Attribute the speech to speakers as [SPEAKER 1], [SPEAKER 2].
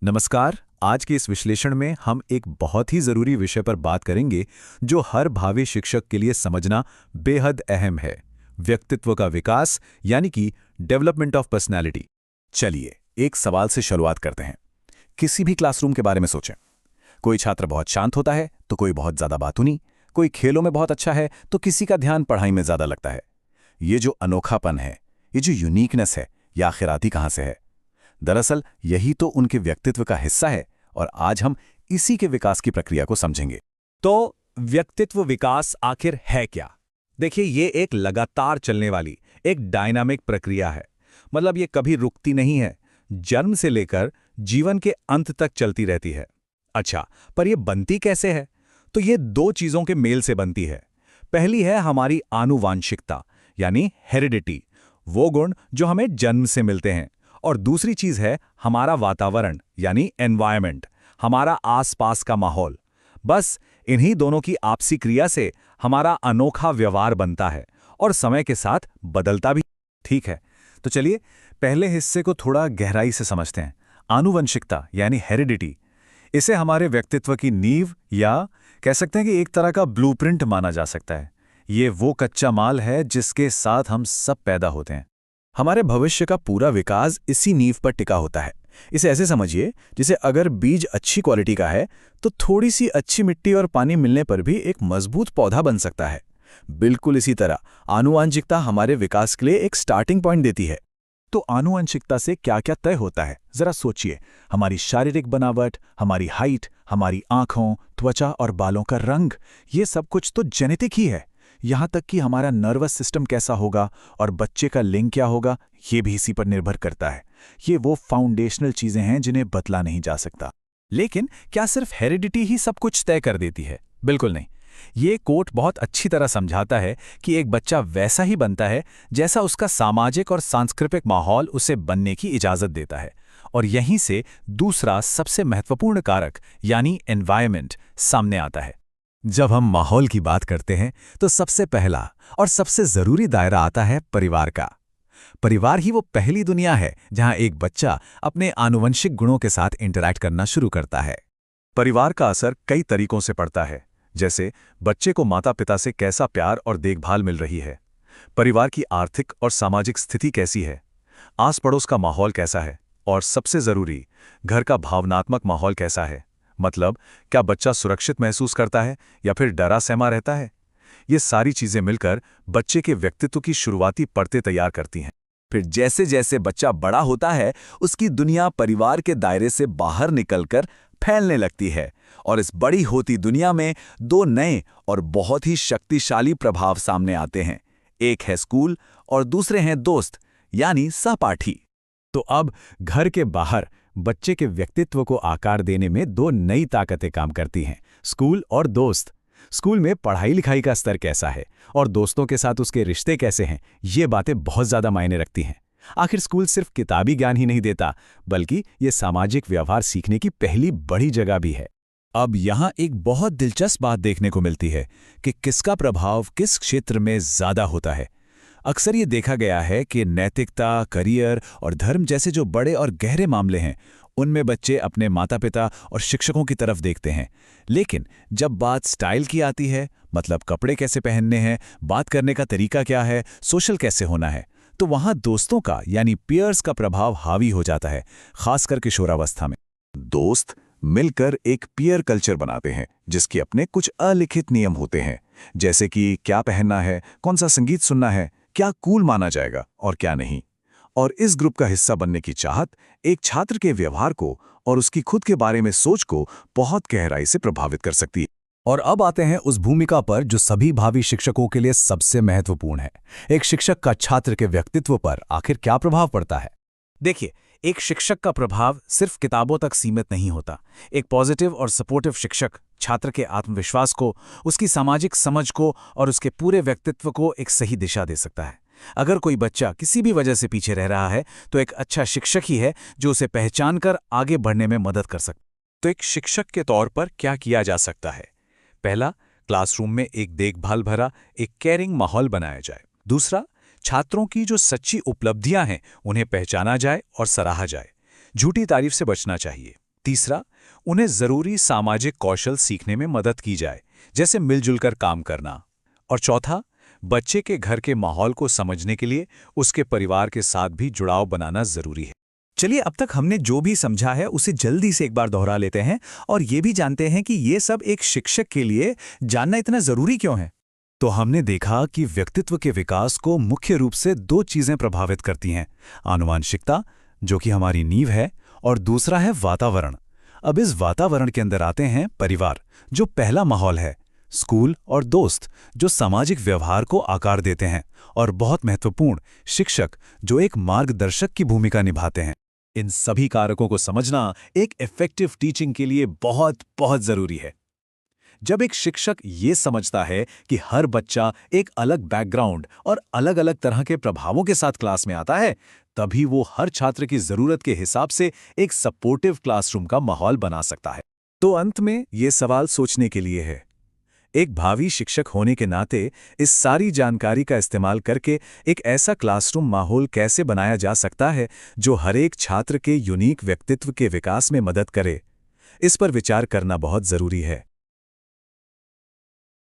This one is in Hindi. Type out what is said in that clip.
[SPEAKER 1] नमस्कार। आज के इस विश्लेषण में हम एक बहुत ही ज़रूरी विषय पर बात करेंगे जो हर भावी शिक्षक के लिए समझना बेहद अहम है। व्यक्तित्व का विकास यानी कि डेवलपमेंट ऑफ पर्सनैलिटी। चलिए एक सवाल से शुरुआत करते हैं। किसी भी क्लासरूम के बारे में सोचें। कोई छात्र बहुत शांत होता है तो कोई बहुत ज़्यादा बातूनी, कोई खेलों में बहुत अच्छा है तो किसी का ध्यान पढ़ाई में ज़्यादा लगता है। ये जो अनोखापन है, ये जो यूनिकनेस है, ये आखिर आती कहाँ से है? दरअसल यही तो उनके व्यक्तित्व का हिस्सा है और आज हम इसी के विकास की प्रक्रिया को समझेंगे।
[SPEAKER 2] तो व्यक्तित्व विकास आखिर है क्या? देखिए, ये एक लगातार चलने वाली एक डायनामिक प्रक्रिया है। मतलब ये कभी रुकती नहीं है, जन्म से लेकर जीवन के अंत तक चलती रहती है। अच्छा, पर ये बनती कैसे है? तो ये दो चीजों के मेल से बनती है। पहली है हमारी आनुवांशिकता यानी हेरिडिटी, वो गुण जो हमें जन्म से मिलते हैं। और दूसरी चीज है हमारा वातावरण यानी एनवायरनमेंट, हमारा आसपास का माहौल। बस इन्हीं दोनों की आपसी क्रिया से हमारा अनोखा व्यवहार बनता है और समय के साथ बदलता भी।
[SPEAKER 1] ठीक है, तो चलिए पहले हिस्से को थोड़ा गहराई से समझते हैं। आनुवंशिकता यानी हेरिडिटी, इसे हमारे व्यक्तित्व की नींव या कह सकते हैं कि एक तरह का ब्लूप्रिंट माना जा सकता है। ये वो कच्चा माल है जिसके साथ हम सब पैदा होते हैं। हमारे भविष्य का पूरा विकास इसी नींव पर टिका होता है। इसे ऐसे समझिए जैसे अगर बीज अच्छी क्वालिटी का है तो थोड़ी सी अच्छी मिट्टी और पानी मिलने पर भी एक मजबूत पौधा बन सकता है। बिल्कुल इसी तरह आनुवांशिकता हमारे विकास के लिए एक स्टार्टिंग पॉइंट देती है। तो आनुवंशिकता से क्या क्या तय होता है, जरा सोचिए। हमारी शारीरिक बनावट, हमारी हाइट, हमारी आंखों, त्वचा और बालों का रंग, ये सब कुछ तो जेनेटिक ही है। यहाँ तक कि हमारा नर्वस सिस्टम कैसा होगा और बच्चे का लिंग क्या होगा, ये भी इसी पर निर्भर करता है। ये वो फाउंडेशनल चीजें हैं जिन्हें बदला नहीं जा सकता। लेकिन क्या सिर्फ हेरिडिटी ही सब कुछ तय कर देती है? बिल्कुल नहीं। ये कोट बहुत अच्छी तरह समझाता है कि एक बच्चा वैसा ही बनता है जैसा उसका सामाजिक और सांस्कृतिक माहौल उसे बनने की इजाजत देता है। और यहीं से दूसरा सबसे महत्वपूर्ण कारक यानी एनवायरनमेंट सामने आता है। जब हम माहौल की बात करते हैं तो सबसे पहला और सबसे जरूरी दायरा आता है परिवार का। परिवार ही वो पहली दुनिया है जहां एक बच्चा अपने आनुवंशिक गुणों के साथ इंटरैक्ट करना शुरू करता है। परिवार का असर कई तरीकों से पड़ता है, जैसे बच्चे को माता पिता से कैसा प्यार और देखभाल मिल रही है, परिवार की आर्थिक और सामाजिक स्थिति कैसी है, आस पड़ोस का माहौल कैसा है, और सबसे जरूरी, घर का भावनात्मक माहौल कैसा है। मतलब क्या बच्चा सुरक्षित महसूस करता है या फिर डरा सहमा रहता है। ये सारी चीजें मिलकर बच्चे के व्यक्तित्व की शुरुआती परतें तैयार करती हैं। फिर जैसे जैसे बच्चा बड़ा होता है उसकी दुनिया परिवार के दायरे से बाहर निकलकर फैलने लगती है और इस बड़ी होती दुनिया में दो नए और बहुत ही शक्तिशाली प्रभाव सामने आते हैं। एक है स्कूल और दूसरे हैं दोस्त यानी सहपाठी। तो अब घर के बाहर बच्चे के व्यक्तित्व को आकार देने में दो नई ताकतें काम करती हैं, स्कूल और दोस्त। स्कूल में पढ़ाई लिखाई का स्तर कैसा है और दोस्तों के साथ उसके रिश्ते कैसे हैं, ये बातें बहुत ज़्यादा मायने रखती हैं। आखिर स्कूल सिर्फ किताबी ज्ञान ही नहीं देता, बल्कि ये सामाजिक व्यवहार सीखने की पहली बड़ी जगह भी है। अब यहाँ एक बहुत दिलचस्प बात देखने को मिलती है कि किसका प्रभाव किस क्षेत्र में ज़्यादा होता है। अक्सर ये देखा गया है कि नैतिकता, करियर और धर्म जैसे जो बड़े और गहरे मामले हैं, उनमें बच्चे अपने माता पिता और शिक्षकों की तरफ देखते हैं। लेकिन जब बात स्टाइल की आती है, मतलब कपड़े कैसे पहनने हैं, बात करने का तरीका क्या है, सोशल कैसे होना है, तो वहाँ दोस्तों का यानी पीयर्स का प्रभाव हावी हो जाता है, खासकर किशोरावस्था में। दोस्त मिलकर एक पीयर कल्चर बनाते हैं जिसके अपने कुछ अलिखित नियम होते हैं, जैसे कि क्या पहनना है, कौन सा संगीत सुनना है, क्या कूल माना जाएगा और क्या नहीं। और इस ग्रुप का हिस्सा बनने की चाहत एक छात्र के व्यवहार को और उसकी खुद के बारे में सोच को बहुत गहराई से प्रभावित कर सकती है। और अब आते हैं उस भूमिका पर जो सभी भावी शिक्षकों के लिए सबसे महत्वपूर्ण है। एक शिक्षक का छात्र के व्यक्तित्व पर आखिर क्या प्रभाव पड़ता है? देखिए, एक शिक्षक का प्रभाव सिर्फ किताबों तक सीमित नहीं होता। एक पॉजिटिव और सपोर्टिव शिक्षक छात्र के आत्मविश्वास को, उसकी सामाजिक समझ को और उसके पूरे व्यक्तित्व को एक सही दिशा दे सकता है। अगर कोई बच्चा किसी भी वजह से पीछे रह रहा है तो एक अच्छा शिक्षक ही है जो उसे पहचान कर आगे बढ़ने में मदद कर सकता है। तो एक शिक्षक के तौर पर क्या किया जा सकता है? पहला, क्लासरूम में एक देखभाल भरा, एक केयरिंग माहौल बनाया जाए। दूसरा, छात्रों की जो सच्ची उपलब्धियां हैं उन्हें पहचाना जाए और सराहा जाए। झूठी तारीफ से बचना चाहिए।
[SPEAKER 2] तीसरा, उन्हें जरूरी सामाजिक कौशल सीखने में मदद की जाए, जैसे मिलजुल कर काम करना। और चौथा, बच्चे के घर के माहौल को समझने के लिए उसके परिवार के साथ भी जुड़ाव बनाना जरूरी है।
[SPEAKER 3] चलिए, अब तक हमने जो भी समझा है उसे जल्दी से एक बार दोहरा लेते हैं और ये भी जानते हैं कि ये सब एक शिक्षक के लिए जानना इतना जरूरी क्यों है।
[SPEAKER 1] तो हमने देखा कि व्यक्तित्व के विकास को मुख्य रूप से दो चीजें प्रभावित करती हैं, आनुवंशिकता, जो कि हमारी नींव है, और दूसरा है वातावरण। अब इस वातावरण के अंदर आते हैं परिवार, जो पहला माहौल है, स्कूल और दोस्त, जो सामाजिक व्यवहार को आकार देते हैं, और बहुत महत्वपूर्ण, शिक्षक, जो एक मार्गदर्शक की भूमिका निभाते हैं। इन सभी कारकों को समझना एक इफेक्टिव टीचिंग के लिए बहुत बहुत जरूरी है। जब एक शिक्षक ये समझता है कि हर बच्चा एक अलग बैकग्राउंड और अलग-अलग तरह के प्रभावों के साथ क्लास में आता है, तभी वो हर छात्र की जरूरत के हिसाब से एक सपोर्टिव क्लासरूम का माहौल बना सकता है। तो अंत में ये सवाल सोचने के लिए है, एक भावी शिक्षक होने के नाते इस सारी जानकारी का इस्तेमाल करके एक ऐसा क्लासरूम माहौल कैसे बनाया जा सकता है जो हर एक छात्र के यूनिक व्यक्तित्व के विकास में मदद करे? इस पर विचार करना बहुत जरूरी है।